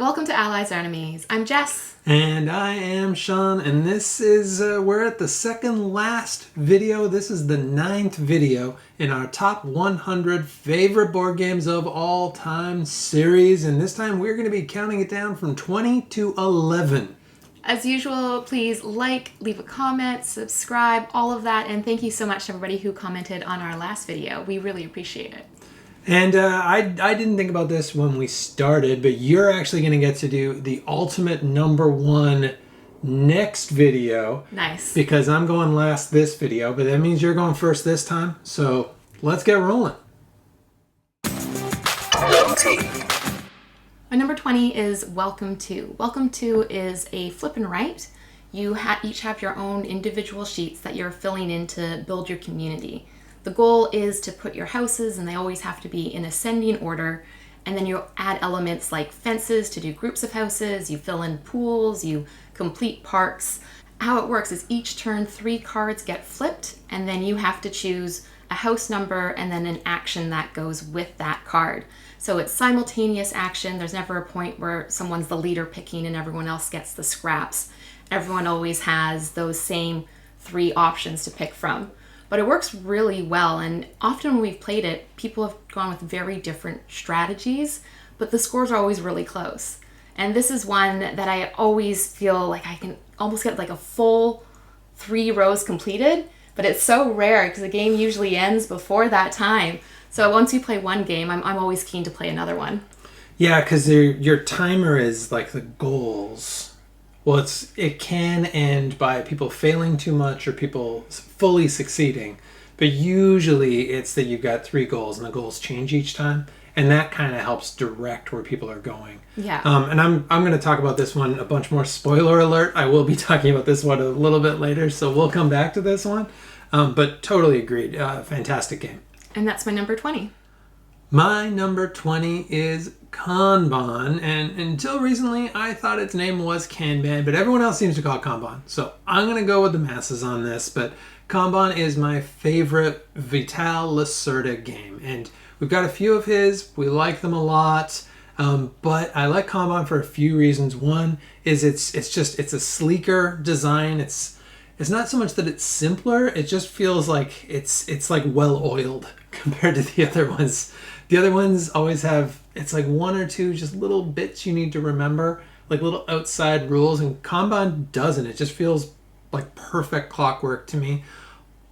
Welcome to Allies or Enemies. I'm Jess. And I am Shawn, and this is, we're at the second last video. This is the 9th video in our top 100 favorite board games of all time series. And this time we're going to be counting it down from 20 to 11. As usual, please like, leave a comment, subscribe, all of that. And thank you so much to everybody who commented on our last video. We really appreciate it. And I didn't think about this when we started, but you're actually going to get to do the ultimate number one next video. Nice. Because I'm going last this video, but that means you're going first this time. So let's get rolling. My number 20 is Welcome To. Welcome To is a flip and write. You each have your own individual sheets that you're filling in to build your community. The goal is to put your houses, and they always have to be in ascending order, and then you add elements like fences to do groups of houses, you fill in pools, you complete parks. How it works is each turn 3 cards get flipped, and then you have to choose a house number and then an action that goes with that card. So it's simultaneous action. There's never a point where someone's the leader picking and everyone else gets the scraps. Everyone always has those same 3 options to pick from. But it works really well, and often when we've played it, people have gone with very different strategies, but the scores are always really close. And this is one that I always feel like I can almost get like a full 3 rows completed, but it's so rare because the game usually ends before that time. So once you play one game, I'm always keen to play another one. Yeah, because your timer is like the goals. Well, it can end by people failing too much or people fully succeeding, but usually it's that you've got 3 goals and the goals change each time, and that kind of helps direct where people are going. Yeah. And I'm going to talk about this one a bunch more. Spoiler alert, I will be talking about this one a little bit later, so we'll come back to this one. But totally agreed. Fantastic game. And that's my number 20. My number 20 is Kanban, and until recently I thought its name was Kanban, but everyone else seems to call it Kanban. So I'm going to go with the masses on this, but Kanban is my favorite Vital Lacerda game, and we've got a few of his. We like them a lot, but I like Kanban for a few reasons. One is it's a sleeker design. It's not so much that it's simpler, it just feels like it's like well-oiled compared to the other ones. The other ones always have, it's like 1 or 2 just little bits you need to remember, like little outside rules, and Kanban doesn't. It just feels like perfect clockwork to me.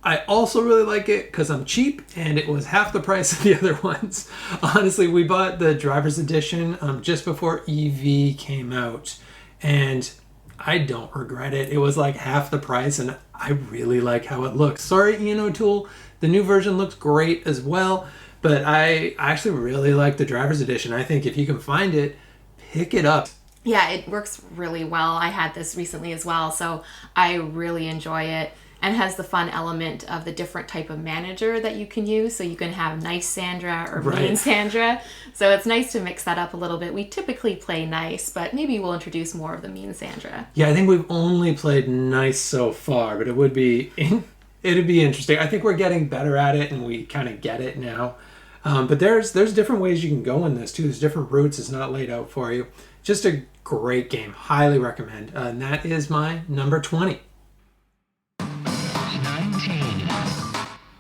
I also really like it because I'm cheap and it was half the price of the other ones. Honestly, we bought the driver's edition just before EV came out, and I don't regret it. It was like half the price, and I really like how it looks. Sorry, Ian O'Toole, the new version looks great as well, but I actually really like the driver's edition. I think if you can find it, pick it up. Yeah, it works really well. I had this recently as well, so I really enjoy it. And has the fun element of the different type of manager that you can use. So you can have nice Sandra or mean Sandra. So it's nice to mix that up a little bit. We typically play nice, but maybe we'll introduce more of the mean Sandra. Yeah, I think we've only played nice so far, but it'd be interesting. I think we're getting better at it, and we kind of get it now. But there's different ways you can go in this too. There's different routes. It's not laid out for you. Just a great game. Highly recommend. And that is my number 20.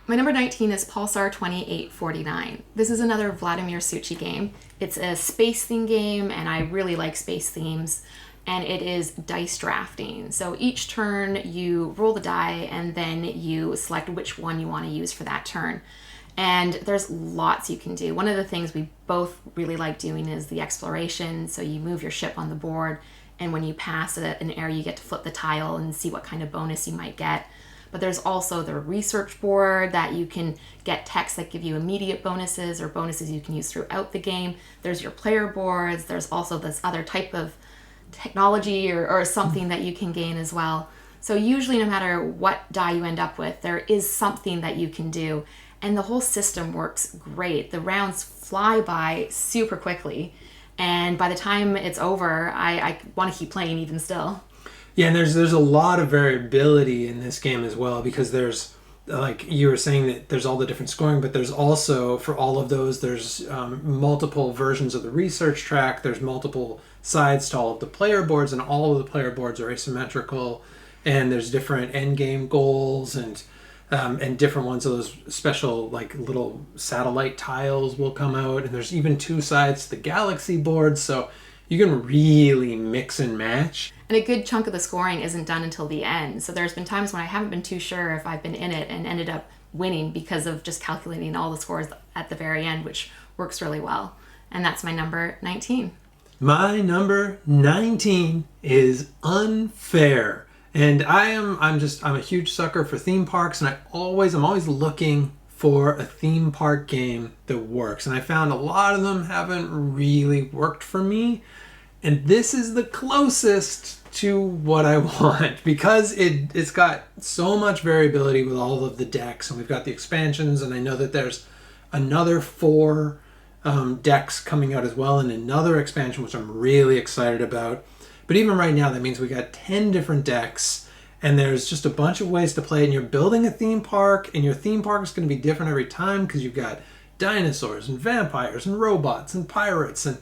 My number 19 is Pulsar 2849. This is another Vladimir Suchy game. It's a space theme game, and I really like space themes. And it is dice drafting. So each turn you roll the die, and then you select which one you want to use for that turn. And there's lots you can do. One of the things we both really like doing is the exploration. So you move your ship on the board, and when you pass an area, you get to flip the tile and see what kind of bonus you might get. But there's also the research board that you can get texts that give you immediate bonuses or bonuses you can use throughout the game. There's your player boards. There's also this other type of technology or something that you can gain as well. So usually no matter what die you end up with, there is something that you can do. And the whole system works great. The rounds fly by super quickly. And by the time it's over, I want to keep playing even still. Yeah, and there's a lot of variability in this game as well, because there's, like you were saying, that there's all the different scoring, but there's also, for all of those, there's multiple versions of the research track. There's multiple sides to all of the player boards, and all of the player boards are asymmetrical, and there's different end game goals and different ones of those special like little satellite tiles will come out, and there's even two sides to the galaxy board, so you can really mix and match. And a good chunk of the scoring isn't done until the end. So there's been times when I haven't been too sure if I've been in it and ended up winning because of just calculating all the scores at the very end, which works really well. And that's my number 19. My number 19 is Unfair. And I'm a huge sucker for theme parks, and I'm always looking for a theme park game that works. And I found a lot of them haven't really worked for me. And this is the closest to what I want, because it's got so much variability with all of the decks, and we've got the expansions, and I know that there's another 4 decks coming out as well, and another expansion, which I'm really excited about. But even right now, that means we got 10 different decks, and there's just a bunch of ways to play it, and you're building a theme park, and your theme park is going to be different every time, because you've got dinosaurs and vampires and robots and pirates, and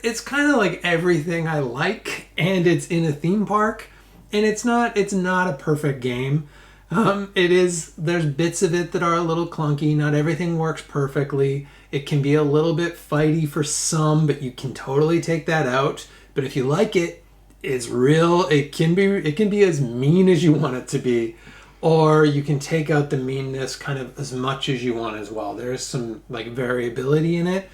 it's kind of like everything I like, and it's in a theme park, and it's not a perfect game. There's bits of it that are a little clunky. Not everything works perfectly. It can be a little bit fighty for some, but you can totally take that out. But if you like it, it's real. It can be as mean as you want it to be, or you can take out the meanness kind of as much as you want as well. There's some like variability in it.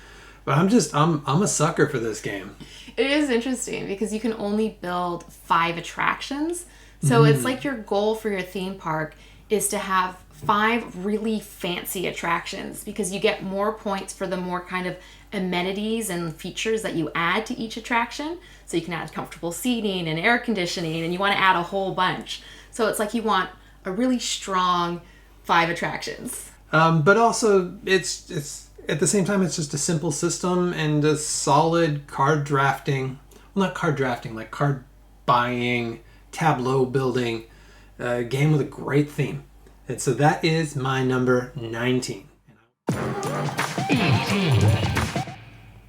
But I'm a sucker for this game. It is interesting because you can only build 5 attractions. So it's like your goal for your theme park is to have 5 really fancy attractions, because you get more points for the more kind of amenities and features that you add to each attraction. So you can add comfortable seating and air conditioning, and you want to add a whole bunch. So it's like you want a really strong 5 attractions. But also it's at the same time, it's just a simple system and a solid card drafting. Well, not card drafting, like card buying, tableau building game with a great theme. And so that is my number 19.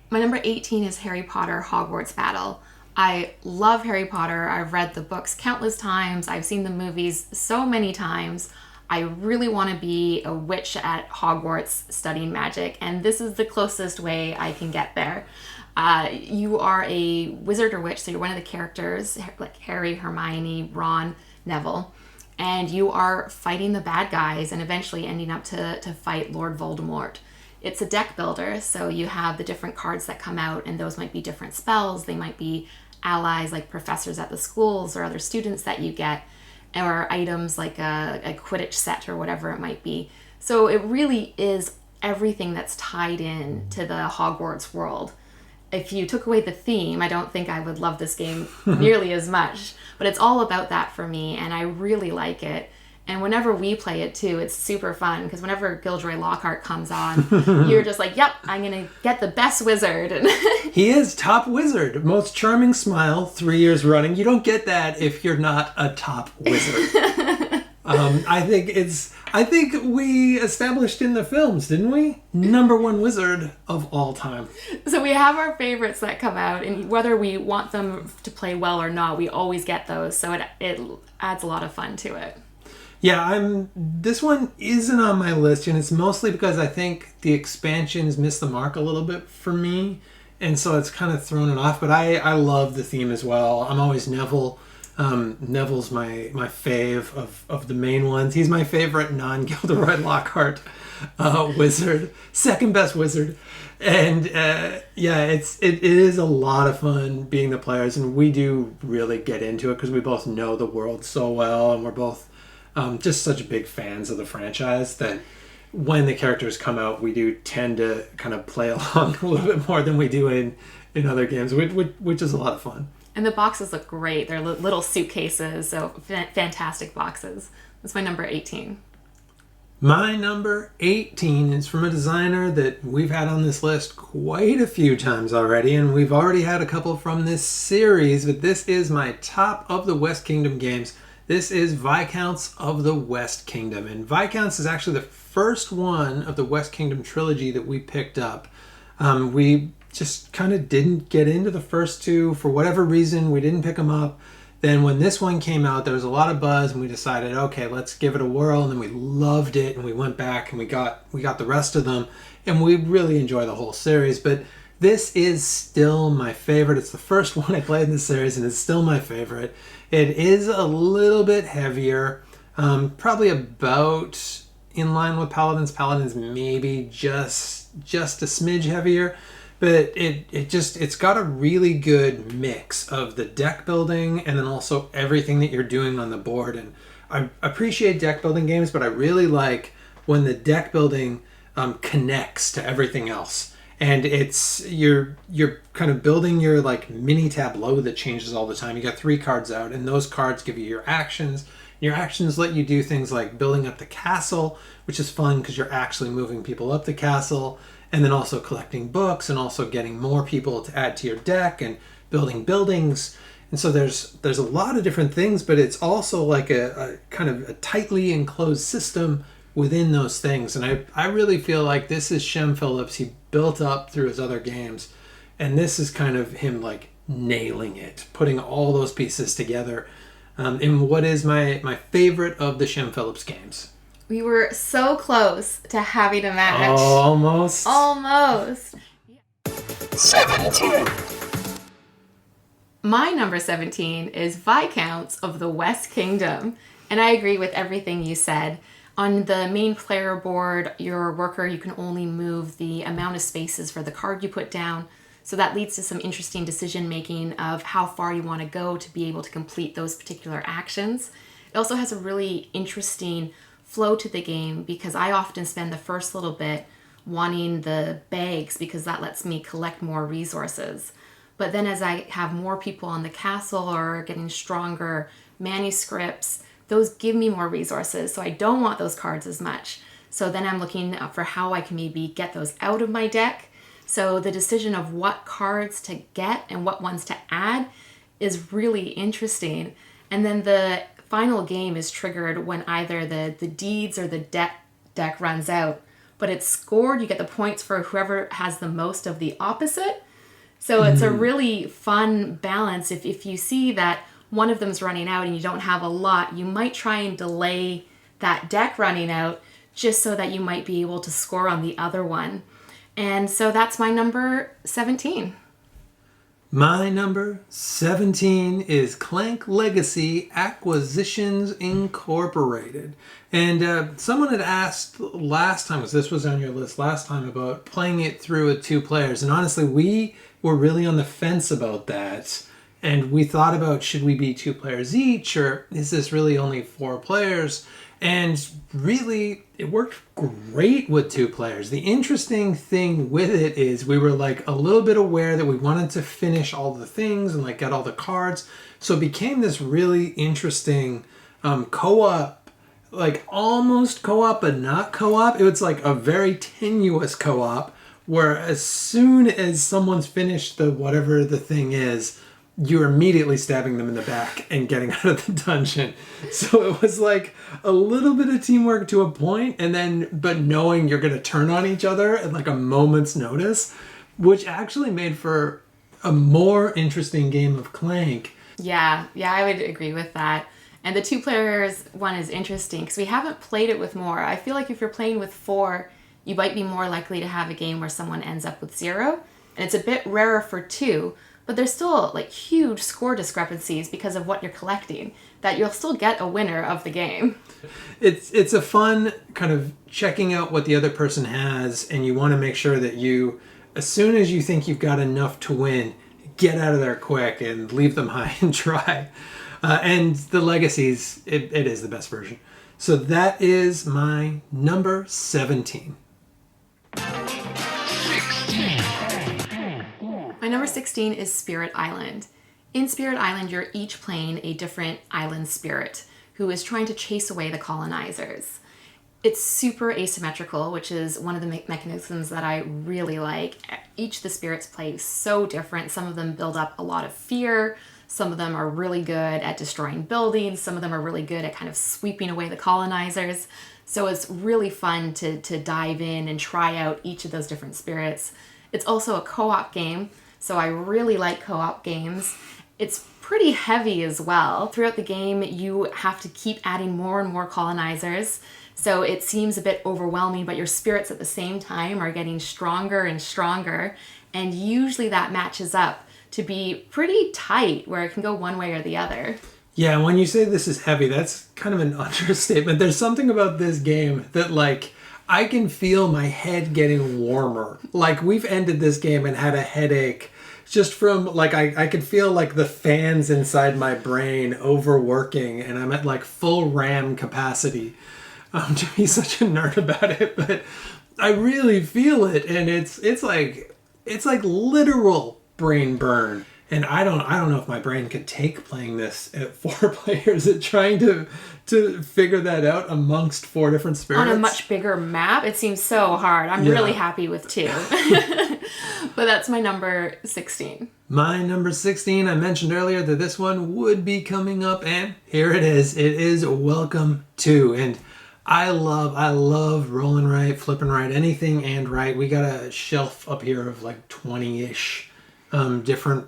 My number 18 is Harry Potter Hogwarts Battle. I love Harry Potter. I've read the books countless times. I've seen the movies so many times. I really want to be a witch at Hogwarts studying magic, and this is the closest way I can get there. You are a wizard or witch, so you're one of the characters, like Harry, Hermione, Ron, Neville, and you are fighting the bad guys and eventually ending up to fight Lord Voldemort. It's a deck builder, so you have the different cards that come out, and those might be different spells. They might be allies like professors at the schools or other students that you get, or items like a Quidditch set or whatever it might be. So it really is everything that's tied in to the Hogwarts world. If you took away the theme, I don't think I would love this game nearly as much. But it's all about that for me, and I really like it. And whenever we play it too, it's super fun, because whenever Gilderoy Lockhart comes on, you're just like, yep, I'm going to get the best wizard. He is top wizard. Most charming smile, 3 years running. You don't get that if you're not a top wizard. I think we established in the films, didn't we? Number 1 wizard of all time. So we have our favorites that come out, and whether we want them to play well or not, we always get those. So it adds a lot of fun to it. Yeah, this one isn't on my list, and it's mostly because I think the expansions missed the mark a little bit for me, and so it's kind of thrown it off. But I love the theme as well. I'm always Neville. Neville's my fave of the main ones. He's my favorite non-Gilderoy Lockhart wizard, second best wizard, and it is a lot of fun being the players, and we do really get into it because we both know the world so well, and we're both just such big fans of the franchise that when the characters come out, we do tend to kind of play along a little bit more than we do in other games, which is a lot of fun. And the boxes look great. They're little suitcases, so fantastic boxes. That's my number 18. My number 18 is from a designer that we've had on this list quite a few times already, and we've already had a couple from this series, but this is my top of the West Kingdom games. This is Viscounts of the West Kingdom, and Viscounts is actually the first one of the West Kingdom trilogy that we picked up. We just kind of didn't get into the first two for whatever reason. We didn't pick them up. Then when this one came out, there was a lot of buzz, and we decided, okay, let's give it a whirl. And then we loved it, and we went back and we got the rest of them, and we really enjoy the whole series. But this is still my favorite. It's the first one I played in the series, and it's still my favorite. It is a little bit heavier, probably about in line with Paladins. Paladins maybe just a smidge heavier. But it's got a really good mix of the deck building and then also everything that you're doing on the board. And I appreciate deck building games, but I really like when the deck building connects to everything else. And it's you're kind of building your like mini tableau that changes all the time. You got 3 cards out, and those cards give you your actions. Your actions let you do things like building up the castle, which is fun because you're actually moving people up the castle. And then also collecting books and also getting more people to add to your deck and building buildings. And so there's a lot of different things, but it's also like a kind of a tightly enclosed system within those things. And I really feel like this is Shem Phillips. He built up through his other games. And this is kind of him like nailing it, putting all those pieces together in what is my favorite of the Shem Phillips games. We were so close to having a match. Oh, almost. Almost. 17. My number 17 is Viscounts of the West Kingdom. And I agree with everything you said. On the main player board, your worker, you can only move the amount of spaces for the card you put down. So that leads to some interesting decision making of how far you want to go to be able to complete those particular actions. It also has a really interesting flow to the game because I often spend the first little bit wanting the bags because that lets me collect more resources. But then as I have more people on the castle or getting stronger manuscripts, those give me more resources. So I don't want those cards as much. So then I'm looking for how I can maybe get those out of my deck. So the decision of what cards to get and what ones to add is really interesting. And then the final game is triggered when either the deeds or the deck runs out, but it's scored. You get the points for whoever has the most of the opposite. So it's a really fun balance. If you see that one of them's running out and you don't have a lot, you might try and delay that deck running out just so that you might be able to score on the other one. And so that's my number 17. My number 17 is Clank Legacy Acquisitions Incorporated. And someone had asked last time, because this was on your list last time, about playing it through with 2 players. And honestly, we were really on the fence about that. And we thought about, should we be 2 players each, or is this really only 4 players? And really, it worked great with 2 players. The interesting thing with it is we were like a little bit aware that we wanted to finish all the things and like get all the cards. So it became this really interesting co-op, like almost co-op, but not co-op. It was like a very tenuous co-op where as soon as someone's finished the whatever the thing is, you're immediately stabbing them in the back and getting out of the dungeon. So it was like a little bit of teamwork to a point, and then but knowing you're going to turn on each other at like a moment's notice, which actually made for a more interesting game of Clank. Yeah, I would agree with that. And the 2 players one is interesting because we haven't played it with more. I feel like if you're playing with 4, you might be more likely to have a game where someone ends up with 0. And it's a bit rarer for 2. But there's still like huge score discrepancies because of what you're collecting, that you'll still get a winner of the game. It's a fun kind of checking out what the other person has, and you want to make sure that you, as soon as you think you've got enough to win, get out of there quick and leave them high and dry. And the Legacies, it is the best version. So that is my number 17. My number 16 is Spirit Island. In Spirit Island, you're each playing a different island spirit who is trying to chase away the colonizers. It's super asymmetrical, which is one of the mechanisms that I really like. Each of the spirits play so different. Some of them build up a lot of fear. Some of them are really good at destroying buildings. Some of them are really good at kind of sweeping away the colonizers. So it's really fun to dive in and try out each of those different spirits. It's also a co-op game, so I really like co-op games. It's pretty heavy as well. Throughout the game, you have to keep adding more and more colonizers, so it seems a bit overwhelming, but your spirits at the same time are getting stronger and stronger, and usually that matches up to be pretty tight, where it can go one way or the other. Yeah, when you say this is heavy, that's kind of an understatement. There's something about this game that, like, I can feel my head getting warmer. Like, we've ended this game and had a headache just from, like, I could feel, like, the fans inside my brain overworking, and I'm at, like, full RAM capacity to be such a nerd about it. But I really feel it, and it's like literal brain burn. And I don't know if my brain could take playing this at 4 players and trying to figure that out amongst 4 different spirits. On a much bigger map, it seems so hard. I'm really happy with 2. But that's my number 16. My number 16, I mentioned earlier that this one would be coming up, and here it is. It is Welcome to. And I love roll and write, flip and write, anything and write. We got a shelf up here of like 20-ish different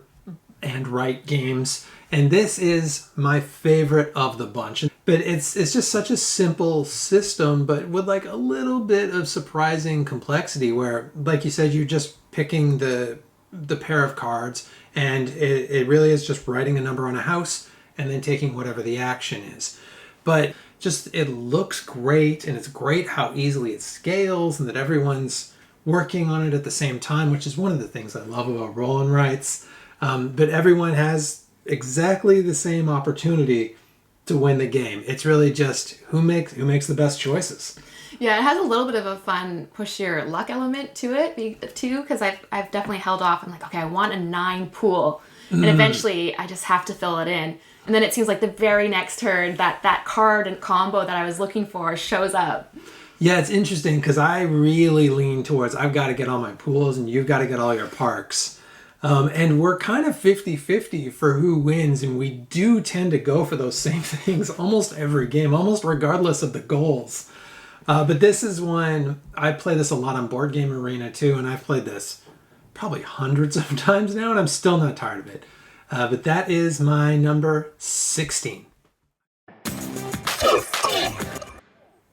and write games, and this is my favorite of the bunch. But it's just such a simple system, but with like a little bit of surprising complexity, where, like you said, you're just picking the pair of cards, and it really is just writing a number on a house and then taking whatever the action is. But just, it looks great, and it's great how easily it scales and that everyone's working on it at the same time, which is one of the things I love about roll and writes. But everyone has exactly the same opportunity to win the game. It's really just who makes the best choices. Yeah, it has a little bit of a fun push your luck element to it too, because I've definitely held off. I'm like, okay, I want a 9 pool, and eventually I just have to fill it in. And then it seems like the very next turn that card and combo that I was looking for shows up. Yeah, it's interesting because I really lean towards I've got to get all my pools and you've got to get all your parks. And we're kind of 50-50 for who wins, and we do tend to go for those same things almost every game, almost regardless of the goals. But this is one, I play this a lot on Board Game Arena too, and I've played this probably hundreds of times now, and I'm still not tired of it. But that is my number 16.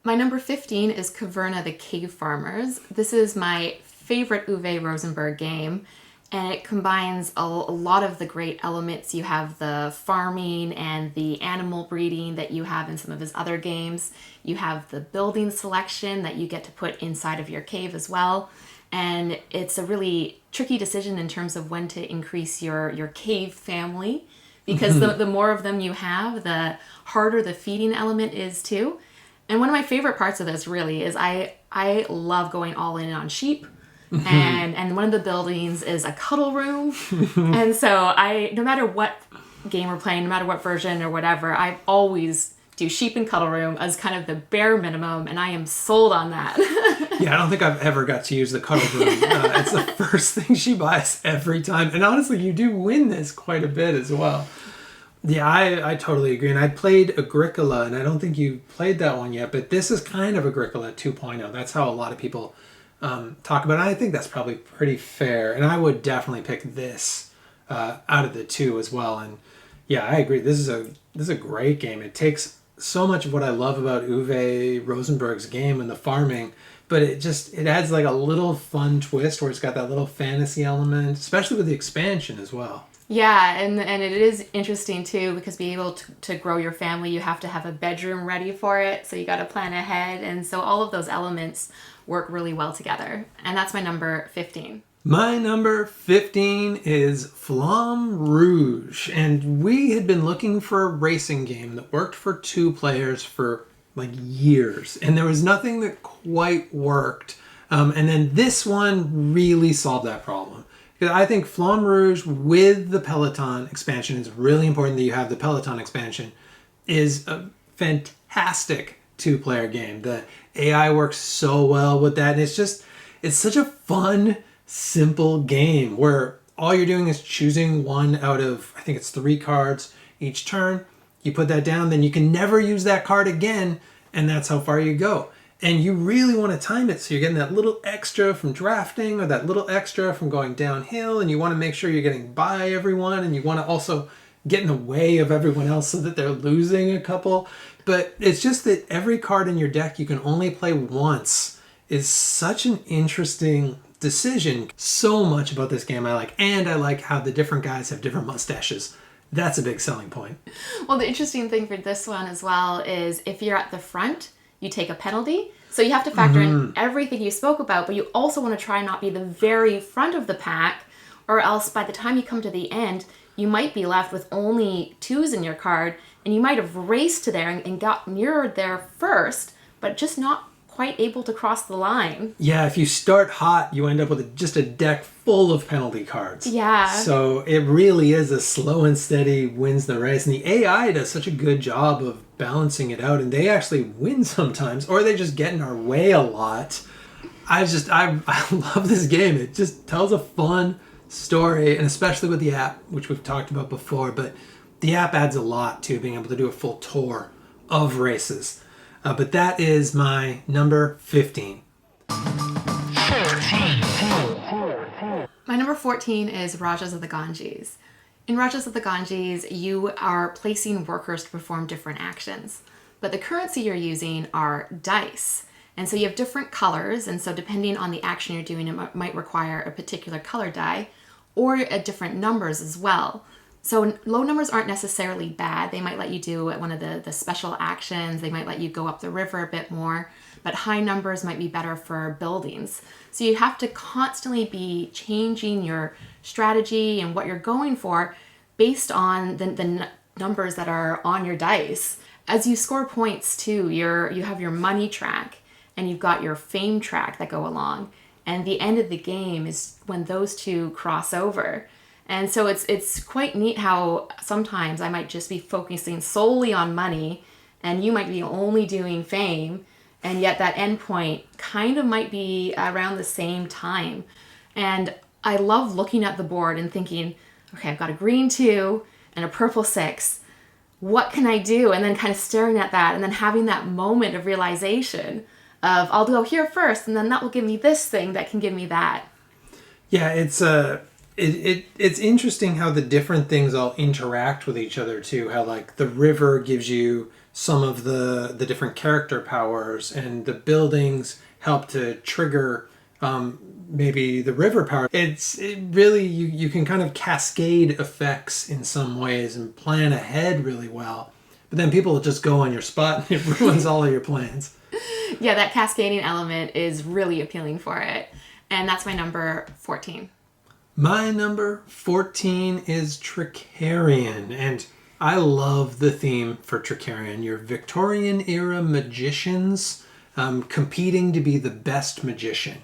My number 15 is Caverna the Cave Farmers. This is my favorite Uwe Rosenberg game, and it combines a lot of the great elements. You have the farming and the animal breeding that you have in some of his other games. You have the building selection that you get to put inside of your cave as well. And it's a really tricky decision in terms of when to increase your cave family, because the more of them you have, the harder the feeding element is too. And one of my favorite parts of this really is I love going all in on sheep. And one of the buildings is a cuddle room. And so no matter what game we're playing, no matter what version or whatever, I always do sheep and cuddle room as kind of the bare minimum, and I am sold on that. Yeah, I don't think I've ever got to use the cuddle room. It's the first thing she buys every time. And honestly, you do win this quite a bit as well. Yeah, I totally agree. And I played Agricola, and I don't think you played that one yet, but this is kind of Agricola 2.0. That's how a lot of people talk about it. I think that's probably pretty fair. And I would definitely pick this out of the two as well. And yeah, I agree. This is a great game. It takes so much of what I love about Uwe Rosenberg's game and the farming, but it adds like a little fun twist where it's got that little fantasy element, especially with the expansion as well. Yeah, and it is interesting too, because being able to grow your family, you have to have a bedroom ready for it, so you got to plan ahead, and so all of those elements work really well together. And that's my number 15. My number 15 is Flamme Rouge, and we had been looking for a racing game that worked for 2 players for like years, and there was nothing that quite worked. And then this one really solved that problem. Because I think Flamme Rouge with the Peloton expansion, is really important that you have the Peloton expansion, is a fantastic 2-player game. The AI works so well with that, and it's such a fun, simple game where all you're doing is choosing one out of, I think it's 3 cards each turn. You put that down, then you can never use that card again, and that's how far you go. And you really want to time it so you're getting that little extra from drafting or that little extra from going downhill, and you want to make sure you're getting by everyone, and you want to also get in the way of everyone else so that they're losing a couple. But it's just that every card in your deck you can only play once is such an interesting decision. So much about this game I like, and I like how the different guys have different mustaches. That's a big selling point. Well, the interesting thing for this one as well is if you're at the front, you take a penalty. So you have to factor in everything you spoke about, but you also want to try and not be the very front of the pack, or else by the time you come to the end, you might be left with only 2s in your card, and you might have raced to there and got nearer there first, but just not quite able to cross the line. Yeah, if you start hot, you end up with just a deck full of penalty cards. Yeah. So it really is a slow and steady wins the race. And the AI does such a good job of balancing it out. And they actually win sometimes, or they just get in our way a lot. I love this game. It just tells a fun story, and especially with the app, which we've talked about before. But the app adds a lot to being able to do a full tour of races. But that is my number 15. My number 14 is Rajas of the Ganges. In Rajas of the Ganges, you are placing workers to perform different actions. But the currency you're using are dice. And so you have different colors, and so depending on the action you're doing, it might require a particular color die, or different numbers as well. So low numbers aren't necessarily bad. They might let you do one of the special actions. They might let you go up the river a bit more. But high numbers might be better for buildings. So you have to constantly be changing your strategy and what you're going for based on the numbers that are on your dice. As you score points too, you have your money track and you've got your fame track that go along. And the end of the game is when those two cross over. And so it's quite neat how sometimes I might just be focusing solely on money and you might be only doing fame, and yet that end point kind of might be around the same time. And I love looking at the board and thinking, okay, I've got a green 2 and a purple 6. What can I do? And then kind of staring at that and then having that moment of realization of I'll go here first and then that will give me this thing that can give me that. Yeah, it's interesting how the different things all interact with each other too. How like the river gives you some of the different character powers, and the buildings help to trigger maybe the river power. It really you can kind of cascade effects in some ways and plan ahead really well. But then people will just go on your spot and it ruins all of your plans. Yeah, that cascading element is really appealing for it. And that's my number 14. My number 14 is Tricarian, and I love the theme for Tricarian. You're Victorian era magicians competing to be the best magician,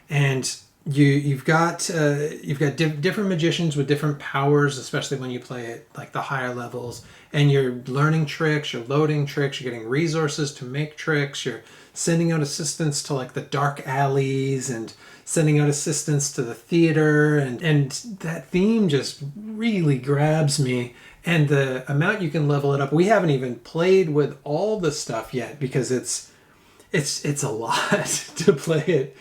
and you've got different magicians with different powers, especially when you play at like the higher levels. And you're learning tricks, you're loading tricks, you're getting resources to make tricks, you're sending out assistants to like the dark alleys and sending out assistants to the theater, and that theme just really grabs me. And the amount you can level it up, we haven't even played with all the stuff yet because it's a lot to play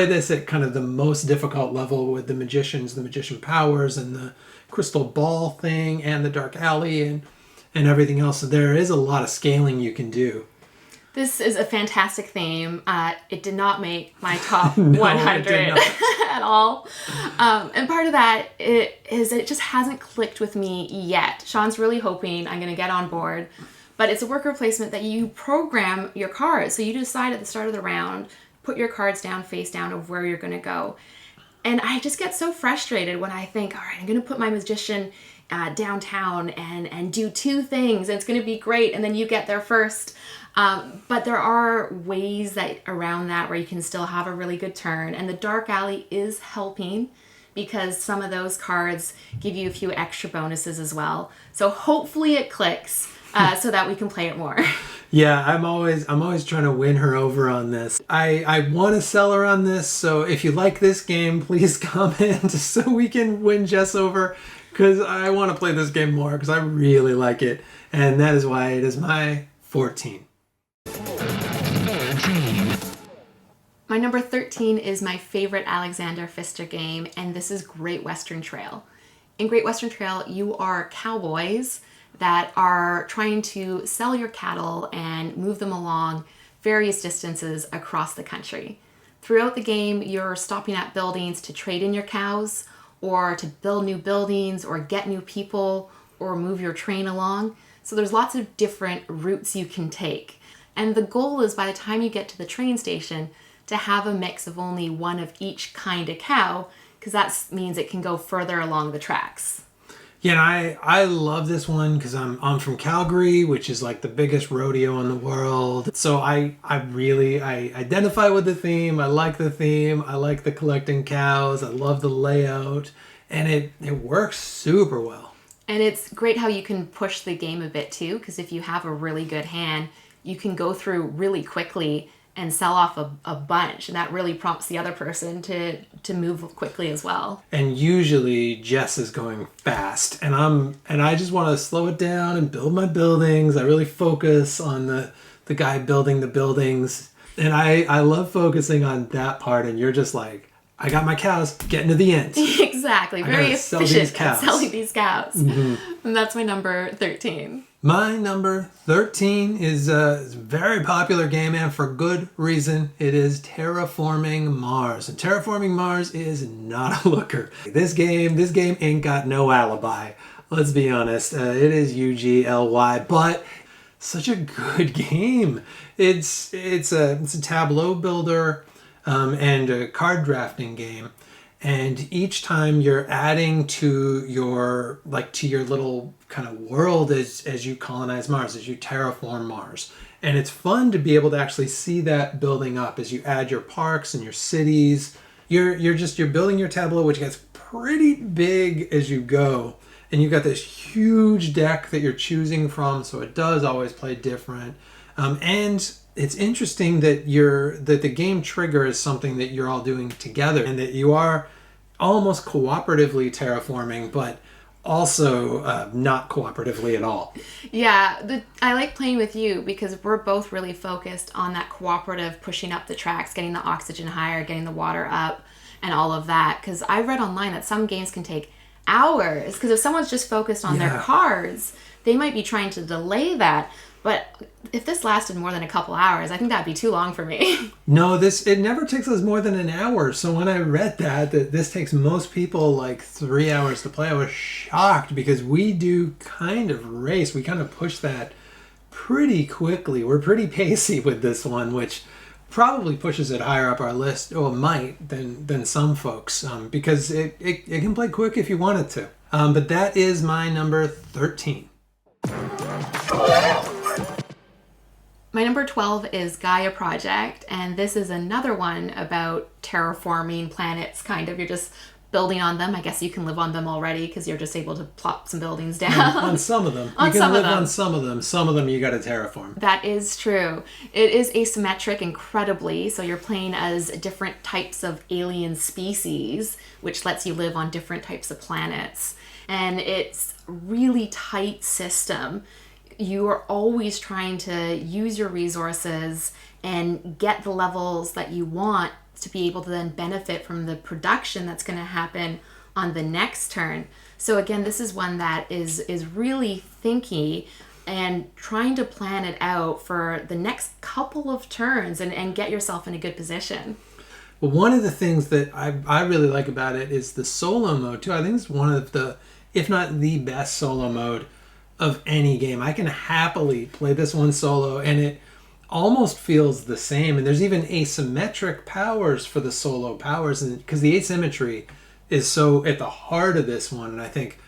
this at kind of the most difficult level with the magicians, the magician powers, and the crystal ball thing, and the dark alley, and everything else. So there is a lot of scaling you can do. This is a fantastic theme. It did not make my top No, 100 it did not. at all. And part of that it just hasn't clicked with me yet. Shawn's really hoping I'm going to get on board. But it's a worker placement that you program your cards. So you decide at the start of the round, put your cards down, face down of where you're going to go. And I just get so frustrated when I think, all right, I'm going to put my magician downtown and do 2 things. And it's going to be great. And then you get there first. But there are ways around that where you can still have a really good turn. And the dark alley is helping because some of those cards give you a few extra bonuses as well. So hopefully it clicks so that we can play it more. Yeah, I'm always trying to win her over on this. I want to sell her on this, so if you like this game, please comment so we can win Jess over, because I want to play this game more because I really like it, and that is why it is my 14. My number 13 is my favorite Alexander Pfister game, and this is Great Western Trail. In Great Western Trail, you are cowboys that are trying to sell your cattle and move them along various distances across the country. Throughout the game, you're stopping at buildings to trade in your cows, or to build new buildings, or get new people, or move your train along. So there's lots of different routes you can take. And the goal is by the time you get to the train station to have a mix of only one of each kind of cow, because that means it can go further along the tracks. Yeah, and I love this one because I'm from Calgary, which is like the biggest rodeo in the world. So I identify with the theme. I like the theme. I like the collecting cows. I love the layout, and it works super well. And it's great how you can push the game a bit too, because if you have a really good hand, you can go through really quickly and sell off a bunch, and that really prompts the other person to move quickly as well. And usually Jess is going fast, and I just want to slow it down and build my buildings. I really focus on the guy building the buildings, and I love focusing on that part. And you're just like, I got my cows, getting to the end. Exactly, very efficient at selling these cows. Mm-hmm. And that's my number 13. My number 13 is a very popular game, and for good reason. It is Terraforming Mars. And Terraforming Mars is not a looker. This game ain't got no alibi. Let's be honest. It is UGLY, but such a good game. It's a tableau builder and a card drafting game. And each time you're adding to your little kind of world as you colonize Mars, as you terraform Mars. And it's fun to be able to actually see that building up as you add your parks and your cities. You're building your tableau, which gets pretty big as you go. And you've got this huge deck that you're choosing from, so it does always play different. And it's interesting that the game trigger is something that you're all doing together, and that you are almost cooperatively terraforming, but also not cooperatively at all. Yeah, I like playing with you because we're both really focused on that cooperative pushing up the tracks, getting the oxygen higher, getting the water up, and all of that. Because I read online that some games can take hours, because if someone's just focused on their cards, they might be trying to delay that. But if this lasted more than a couple hours, I think that'd be too long for me. No, it never takes us more than an hour. So when I read that this takes most people like 3 hours to play, I was shocked, because we do kind of race. We kind of push that pretty quickly. We're pretty pacey with this one, which probably pushes it higher up our list, or might, than some folks, because it can play quick if you want it to. But that is my number 13. My number 12 is Gaia Project, and this is another one about terraforming planets, kind of. You're just building on them. I guess you can live on them already because you're just able to plop some buildings down. On some of them. You can live on some of them. Some of them you got to terraform. That is true. It is asymmetric incredibly, so you're playing as different types of alien species, which lets you live on different types of planets. And it's a really tight system. You are always trying to use your resources and get the levels that you want to be able to then benefit from the production that's going to happen on the next turn. So again, this is one that is really thinky and trying to plan it out for the next couple of turns and get yourself in a good position. Well, one of the things that I really like about it is the solo mode too. I think it's one of the, if not the best solo mode of any game. I can happily play this one solo, and it almost feels the same. And there's even asymmetric powers for the solo powers, and because the asymmetry is so at the heart of this one, and I think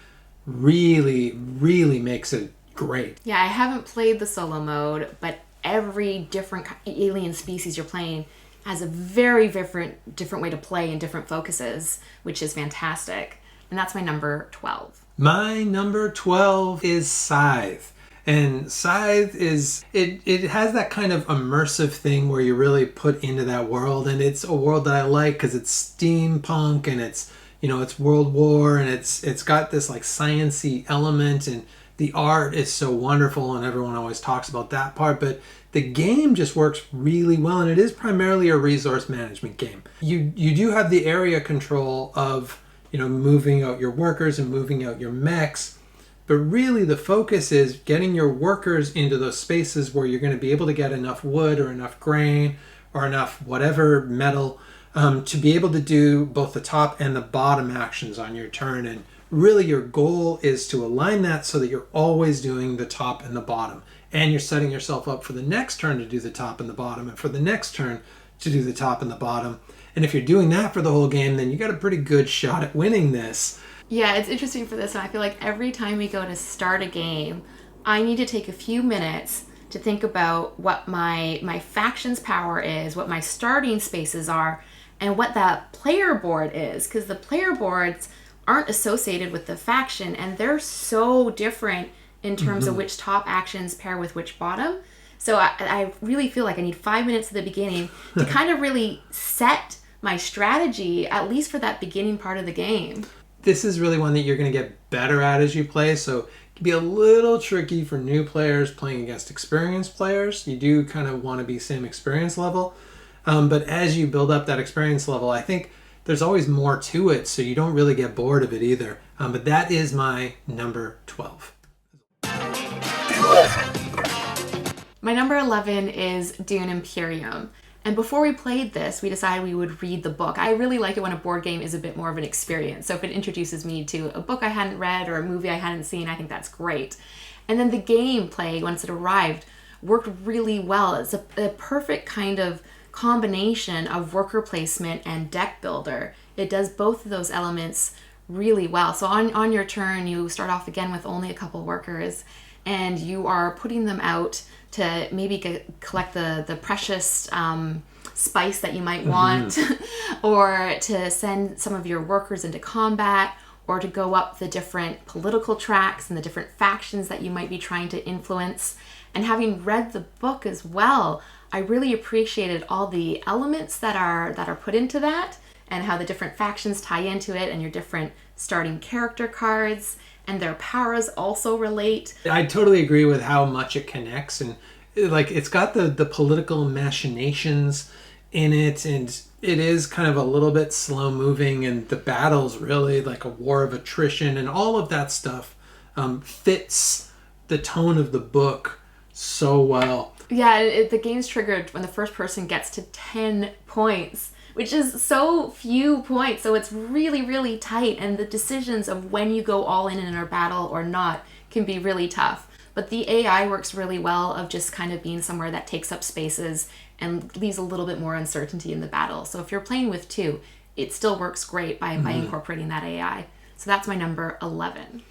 really, really makes it great. Yeah, I haven't played the solo mode, but every different alien species you're playing has a very different way to play and different focuses, which is fantastic. And that's my number 12. My number 12 is Scythe. And Scythe is, it has that kind of immersive thing where you really put into that world. And it's a world that I like because it's steampunk, and it's, it's World War, and it's got this like science-y element, and the art is so wonderful and everyone always talks about that part, but the game just works really well, and it is primarily a resource management game. You do have the area control of, moving out your workers and moving out your mechs, but really the focus is getting your workers into those spaces where you're going to be able to get enough wood or enough grain or enough whatever metal to be able to do both the top and the bottom actions on your turn. And really your goal is to align that so that you're always doing the top and the bottom. And you're setting yourself up for the next turn to do the top and the bottom, and for the next turn to do the top and the bottom. And if you're doing that for the whole game, then you got a pretty good shot at winning this. Yeah, it's interesting for this one. I feel like every time we go to start a game, I need to take a few minutes to think about what my faction's power is, what my starting spaces are, and what that player board is. Because the player boards aren't associated with the faction, and they're so different in terms of which top actions pair with which bottom. So I really feel like I need 5 minutes at the beginning to kind of really set my strategy, at least for that beginning part of the game. This is really one that you're going to get better at as you play, so it can be a little tricky for new players playing against experienced players. You do kind of want to be same experience level, but as you build up that experience level, I think there's always more to it, so you don't really get bored of it either. But that is my number 12. My number 11 is Dune Imperium. And before we played this, we decided we would read the book. I really like it when a board game is a bit more of an experience. So if it introduces me to a book I hadn't read or a movie I hadn't seen, I think that's great. And then the gameplay, once it arrived, worked really well. It's a perfect kind of combination of worker placement and deck builder. It does both of those elements really well. So on your turn, you start off again with only a couple workers, and you are putting them out to maybe collect the precious spice that you might want, or to send some of your workers into combat, or to go up the different political tracks and the different factions that you might be trying to influence. And having read the book as well, I really appreciated all the elements that are put into that, and how the different factions tie into it, and your different starting character cards and their powers also relate. I totally agree with how much it connects, and it's got the political machinations in it, and it is kind of a little bit slow moving, and the battle's really like a war of attrition, and all of that stuff fits the tone of the book so well. Yeah, the game's triggered when the first person gets to 10 points, which is so few points. So it's really, really tight. And the decisions of when you go all in a battle or not can be really tough. But the AI works really well of just kind of being somewhere that takes up spaces and leaves a little bit more uncertainty in the battle. So if you're playing with two, it still works great by incorporating that AI. So that's my number 11.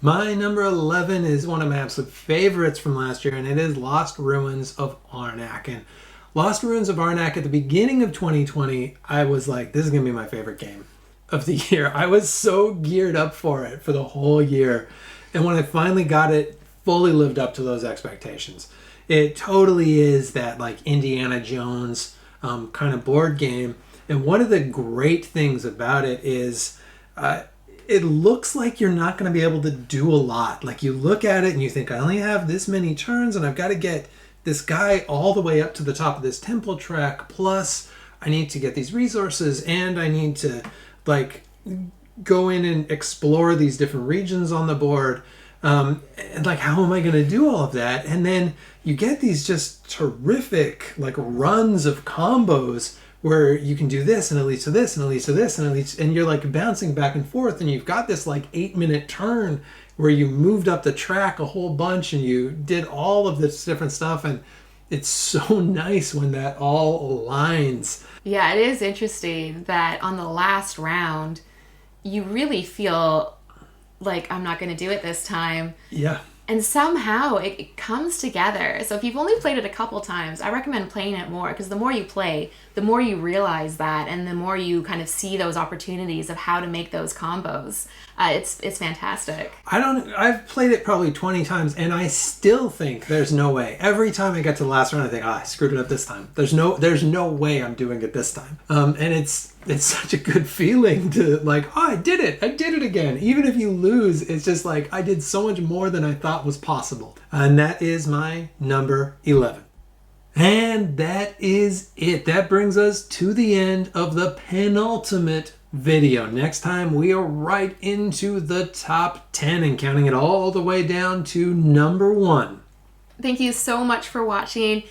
My number 11 is one of my absolute favorites from last year, and it is Lost Ruins of Arnak. And Lost Ruins of Arnak, at the beginning of 2020, I was like, this is going to be my favorite game of the year. I was so geared up for it for the whole year. And when I finally got it, fully lived up to those expectations. It totally is that like Indiana Jones kind of board game. And one of the great things about it is it looks like you're not going to be able to do a lot. Like you look at it and you think, I only have this many turns and I've got to get this guy all the way up to the top of this temple track. Plus I need to get these resources and I need to like go in and explore these different regions on the board. And like, how am I going to do all of that? And then you get these just terrific like runs of combos where you can do this and it leads to this and it leads to this and it leads, and you're like bouncing back and forth, and you've got this like 8-minute turn where you moved up the track a whole bunch and you did all of this different stuff, and it's so nice when that all aligns. Yeah, it is interesting that on the last round, you really feel like, I'm not going to do it this time. Yeah. And somehow it comes together. So if you've only played it a couple times, I recommend playing it more, because the more you play, the more you realize that, and the more you kind of see those opportunities of how to make those combos. It's fantastic. I've played it probably 20 times and I still think there's no way. Every time I get to the last round I think, I screwed it up this time. There's no way I'm doing it this time. And it's such a good feeling to like, I did it again. Even if you lose, it's just like I did so much more than I thought was possible. And that is my number 11. And that is it. That brings us to the end of the penultimate video. Next time we are right into the top 10 and counting it all the way down to number 1. Thank you so much for watching.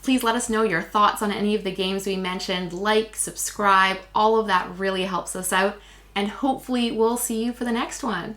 Please let us know your thoughts on any of the games we mentioned. Like, subscribe, all of that really helps us out. And hopefully we'll see you for the next one.